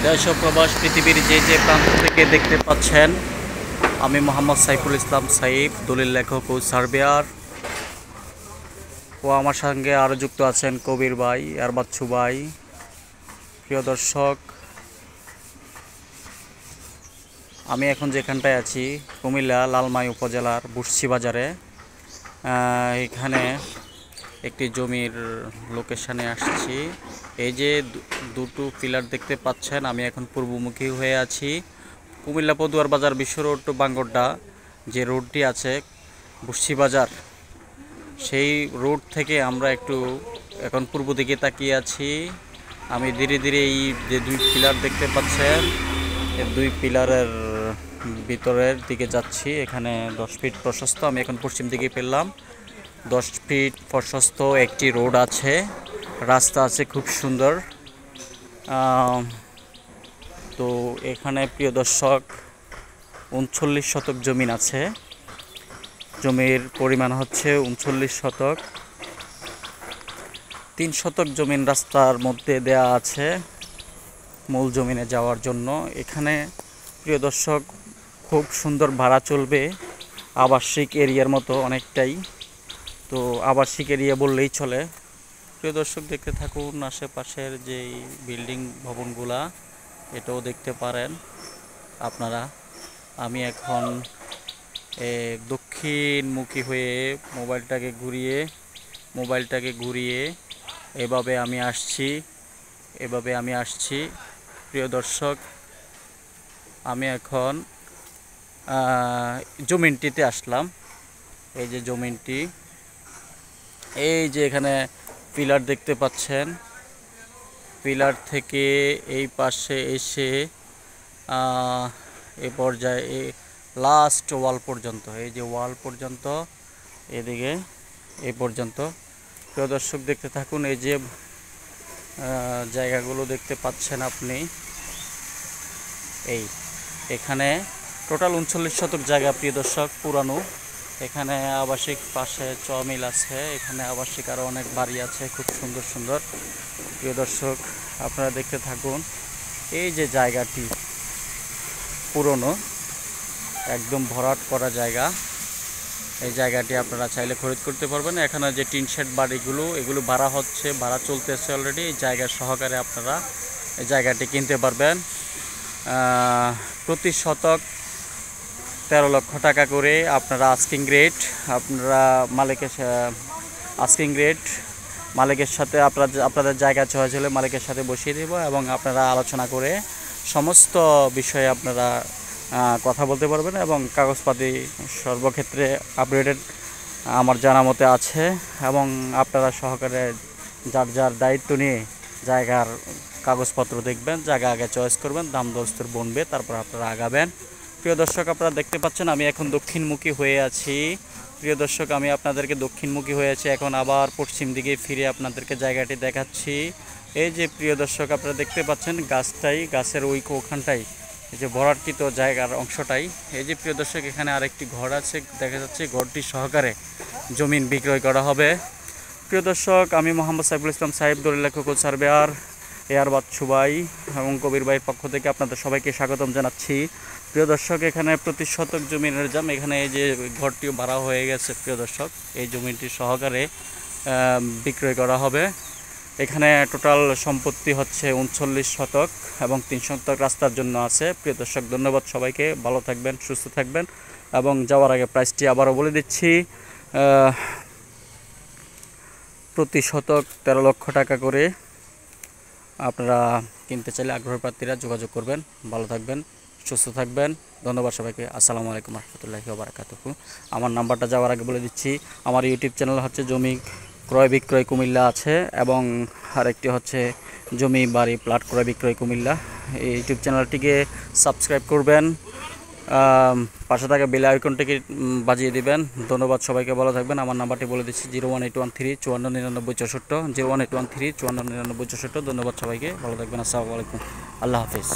দেশ ও প্রবাস পৃথিবীর যে যে প্রান্ত থেকে দেখতে পাচ্ছেন, আমি মোহাম্মদ সাইফুল ইসলাম সাইফ, দলিল লেখক ও সার্ভেয়ার। ও আমার সঙ্গে আরও যুক্ত আছেন কবির ভাই আর বাচ্চু ভাই। প্রিয় দর্শক, আমি এখন যেখানটায় আছি কুমিল্লা লালমাই উপজেলার বুসছি বাজারে। এখানে একটি জমির লোকেশনে আসছি। এই যে দুটো পিলার দেখতে পাচ্ছেন, আমি এখন পূর্বমুখী হয়ে আছি। কুমিল্লা পদুয়ার বাজার বিশ্ব রোড টু বাঙ্গড্ডা যে রোডটি আছে বুসছি বাজার, সেই রোড থেকে আমরা একটু এখন পূর্ব দিকে তাকিয়ে আছি। আমি ধীরে ধীরে এই যে দুই পিলার দেখতে পাচ্ছেন, এই দুই পিলারের ভিতরের দিকে যাচ্ছি। এখানে 10 ফিট প্রশস্ত, আমি এখন পশ্চিম দিকে পেলাম। 10 ফিট প্রশস্ত একটি রোড আছে, রাস্তা আছে খুব সুন্দর। তো এখানে প্রিয় দর্শক 39 শতক জমিন আছে। জমির পরিমাণ হচ্ছে 39 শতক। 3 শতক জমিন রাস্তার মধ্যে দেয়া আছে মূল জমিনে যাওয়ার জন্য। এখানে প্রিয় দর্শক খুব সুন্দর ভাড়া চলবে, আবাসিক এরিয়ার মতো অনেকটাই। তো আবাসিক এরিয়া বললেই চলে। প্রিয় দর্শক, দেখতে থাকুন আশেপাশের যেই বিল্ডিং ভবনগুলা, এটাও দেখতে পারেন আপনারা। আমি এখন দক্ষিণমুখী হয়ে মোবাইলটাকে ঘুরিয়ে এভাবে আমি আসছি। প্রিয় দর্শক, আমি এখন জমিনটিতে আসলাম। এই যে জমিনটি, এই যে এখানে পিলার দেখতে পাচ্ছেন, পিলার থেকে এই পাশে এসে এই পর্যায়ে লাস্ট ওয়াল পর্যন্ত, এই যে ওয়াল পর্যন্ত, এদিকে এই পর্যন্ত। প্রিয় দর্শক, দেখতে থাকুন। এই যে জায়গাগুলো দেখতে পাচ্ছেন আপনি, এখানে টোটাল 39 শতক জায়গা প্রিয় দর্শক, পুরানো। এখানে আবাসিক পাশে চমিল আছে, এখানে আবাসিক আরও অনেক বাড়ি আছে খুব সুন্দর সুন্দর। প্রিয় দর্শক, আপনারা দেখতে থাকুন। এই যে জায়গাটি পুরনো, একদম ভরাট করা জায়গা। এই জায়গাটি আপনারা চাইলে খরিদ করতে পারবেন। এখানে যে টিন শেড বাড়িগুলো, এগুলো ভাড়া চলতেছে অলরেডি। এই জায়গা সহকারে আপনারা এই জায়গাটি কিনতে পারবেন। প্রতি শতক 13 লক্ষ টাকা করে আপনারা আস্কিং রেট। মালিকের সাথে আপনাদের জায়গা চয়েস হলে মালিকের সাথে বসিয়ে দেব, এবং আপনারা আলোচনা করে সমস্ত বিষয়ে আপনারা কথা বলতে পারবেন। এবং কাগজপাতি সর্বক্ষেত্রে আপডেটেড আমার জানা মতে আছে। এবং আপনারা সহকারে যার দায়িত্ব নিয়ে জায়গার কাগজপত্র দেখবেন, জায়গা আগে চয়েস করবেন, দাম দস্তর বনবে, তারপর আপনারা আগাবেন। প্রিয় দর্শক, আপনারা দেখতে পাচ্ছেন আমি এখন দক্ষিণমুখী হয়ে আছি। প্রিয় দর্শক, আমি আপনাদেরকে দক্ষিণমুখী হয়ে আছি, এখন আবার পশ্চিম দিকে ফিরে আপনাদেরকে জায়গাটি দেখাচ্ছি। এই যে প্রিয় দর্শক, আপনারা দেখতে পাচ্ছেন গাছের ওখানটাই এই যে ভরাটকৃত জায়গার অংশটাই। এই যে প্রিয় দর্শক, এখানে আরেকটি ঘর আছে দেখা যাচ্ছে, ঘরটি সহকারে জমিন বিক্রয় করা হবে। প্রিয় দর্শক, আমি মোহাম্মদ সাইফুল ইসলাম সাহেব, দলিল লেখক ও সার্ভেয়ার, এয়ার বাচ্চু ভাই এবং কবির ভাইয়ের পক্ষ থেকে আপনাদের সবাইকে স্বাগতম জানাচ্ছি। প্রিয় দর্শক, এখানে প্রতি শতক জমিনের দাম, এখানে এই যে ঘরটিও ভাড়া হয়ে গেছে প্রিয় দর্শক, এই জমিটি সহকারে বিক্রয় করা হবে। এখানে টোটাল সম্পত্তি হচ্ছে 39 শতক এবং 3 শতক রাস্তার জন্য আছে। প্রিয় দর্শক, ধন্যবাদ সবাইকে, ভালো থাকবেন, সুস্থ থাকবেন। এবং যাওয়ার আগে প্রাইসটি আবারও বলে দিচ্ছি, প্রতি শতক 13 লক্ষ টাকা করে। আপনারা কিনতে চাইলে আগ্রহী প্রার্থীরা যোগাযোগ করবেন। ভালো থাকবেন, সুস্থ থাকবেন। ধন্যবাদ সবাইকে। আসসালামু আলাইকুম রহমতুল্লাহি ওয়া বারাকাতুহু। আমার নাম্বারটা যাওয়ার আগে বলে দিচ্ছি, আমার ইউটিউব চ্যানেল হচ্ছে জমি ক্রয় বিক্রয় কুমিল্লা আছে, এবং আরেকটি হচ্ছে জমি বাড়ি প্লট ক্রয় বিক্রয় কুমিল্লা। এই ইউটিউব চ্যানেলটিকে সাবস্ক্রাইব করবেন, পাশে থাকা বেল আইকনটিকে বাজিয়ে দিবেন। ধন্যবাদ সবাইকে, ভালো থাকবেন। আমার নাম্বারটি বলে দিচ্ছি 01813 5499 64, 01813 5499 64। ধন্যবাদ সবাইকে, ভালো থাকবেন। আসসালামু আলাইকুম, আল্লাহ হাফিজ।